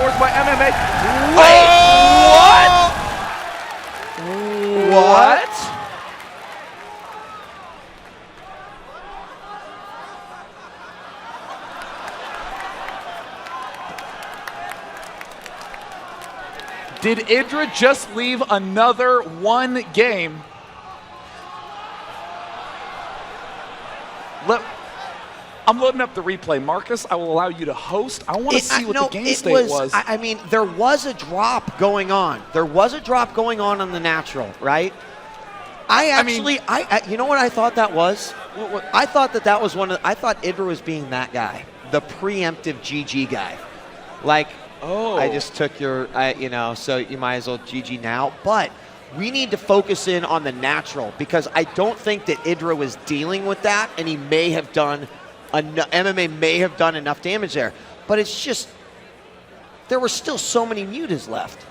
forth by MMA. Wait, What? Did Idra just leave another one game? I'm loading up the replay. Marcus, I will allow you to host. I want to see what the game state was. I mean, there was a drop going on. There was a drop going on the natural, right? You know what I thought that was? I thought that was I thought Idra was being that guy, the preemptive GG guy. Like, oh, I just took your, so you might as well GG now. But we need to focus in on the natural because I don't think that Idra was dealing with that, and he may have done, MMA may have done enough damage there. But it's just, there were still so many mutas left.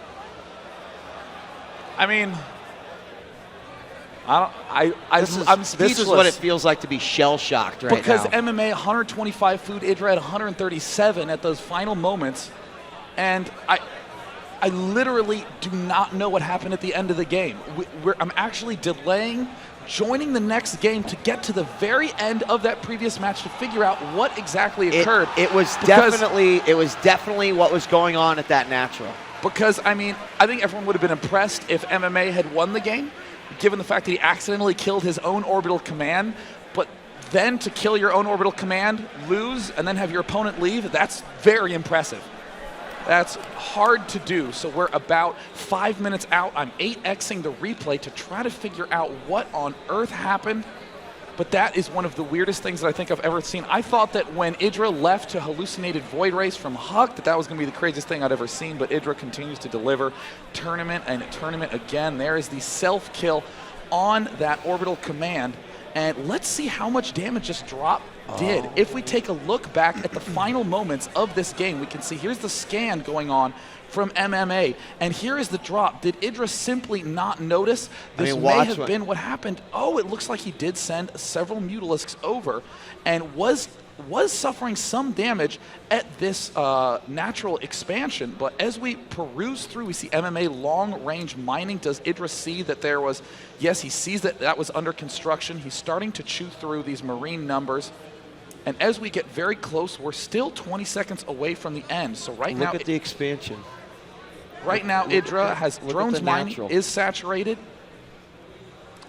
I mean, I'm speechless. This is what it feels like to be shell-shocked right now. Because MMA 125 food Idra at 137 at those final moments. And I literally do not know what happened at the end of the game. I'm actually delaying joining the next game to get to the very end of that previous match to figure out what exactly occurred. It was definitely what was going on at that natural. Because, I mean, I think everyone would have been impressed if MMA had won the game, given the fact that he accidentally killed his own orbital command. But then to kill your own orbital command, lose, and then have your opponent leave, that's very impressive. That's hard to do. So we're about 5 minutes out. I'm 8Xing the replay to try to figure out what on earth happened. But that is one of the weirdest things that I think I've ever seen. I thought that when Idra left to hallucinated void race from Huck, that was going to be the craziest thing I'd ever seen. But Idra continues to deliver tournament and tournament again. There is the self-kill on that orbital command. And let's see how much damage this drop did. If we take a look back at the final moments of this game, we can see here's the scan going on from MMA, and here is the drop. Did Idra simply not notice? This may have been what happened. Oh, it looks like he did send several Mutalisks over and was suffering some damage at this natural expansion. But as we peruse through, we see MMA long-range mining. Does Idra see that there was, yes, he sees that was under construction. He's starting to chew through these marine numbers. And as we get very close, we're still 20 seconds away from the end. So right now, look at the expansion. Right now, Idra has drones mining is saturated.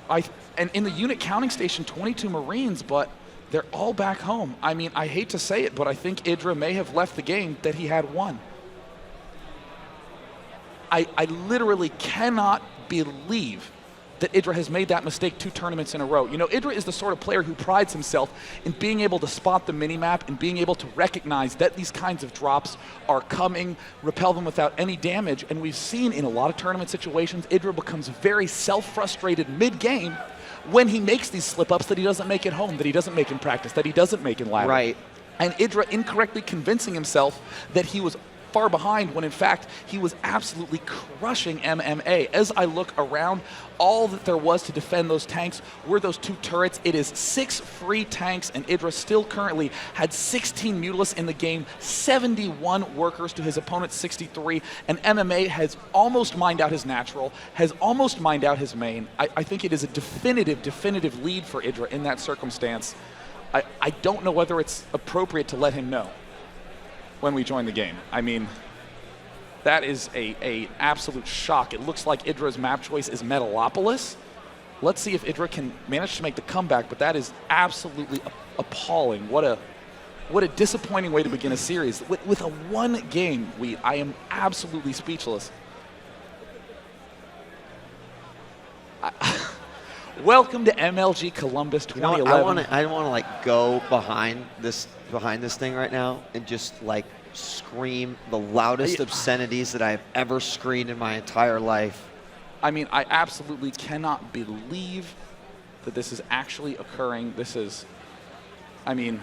And in the unit counting station, 22 Marines, but they're all back home. I mean, I hate to say it, but I think Idra may have left the game that he had won. I literally cannot believe that Idra has made that mistake 2 tournaments in a row. You know, Idra is the sort of player who prides himself in being able to spot the minimap and being able to recognize that these kinds of drops are coming, repel them without any damage. And we've seen in a lot of tournament situations, Idra becomes very self-frustrated mid-game when he makes these slip-ups that he doesn't make at home, that he doesn't make in practice, that he doesn't make in ladder. Right. And Idra incorrectly convincing himself that he was far behind when in fact he was absolutely crushing MMA. As I look around, all that there was to defend those tanks were those 2 turrets. It is 6 free tanks, and Idra still currently had 16 Mutalisks in the game, 71 workers to his opponent's 63, and MMA has almost mined out his natural, has almost mined out his main. I think it is a definitive lead for Idra in that circumstance. I don't know whether it's appropriate to let him know when we join the game. I mean, that is a absolute shock. It looks like Idra's map choice is Metalopolis. Let's see if Idra can manage to make the comeback, but that is absolutely appalling. What a disappointing way to begin a series. With a 1 game lead, I am absolutely speechless. Welcome to MLG Columbus 2011. I want to like go behind this thing right now and just like scream the loudest obscenities that I've ever screamed in my entire life. I mean, I absolutely cannot believe that this is actually occurring. This is, I mean,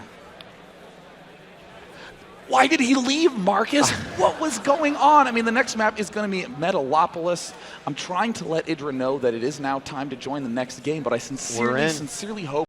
why did he leave, Marcus? What was going on? I mean, the next map is going to be Metalopolis. I'm trying to let Idra know that it is now time to join the next game, but I sincerely hope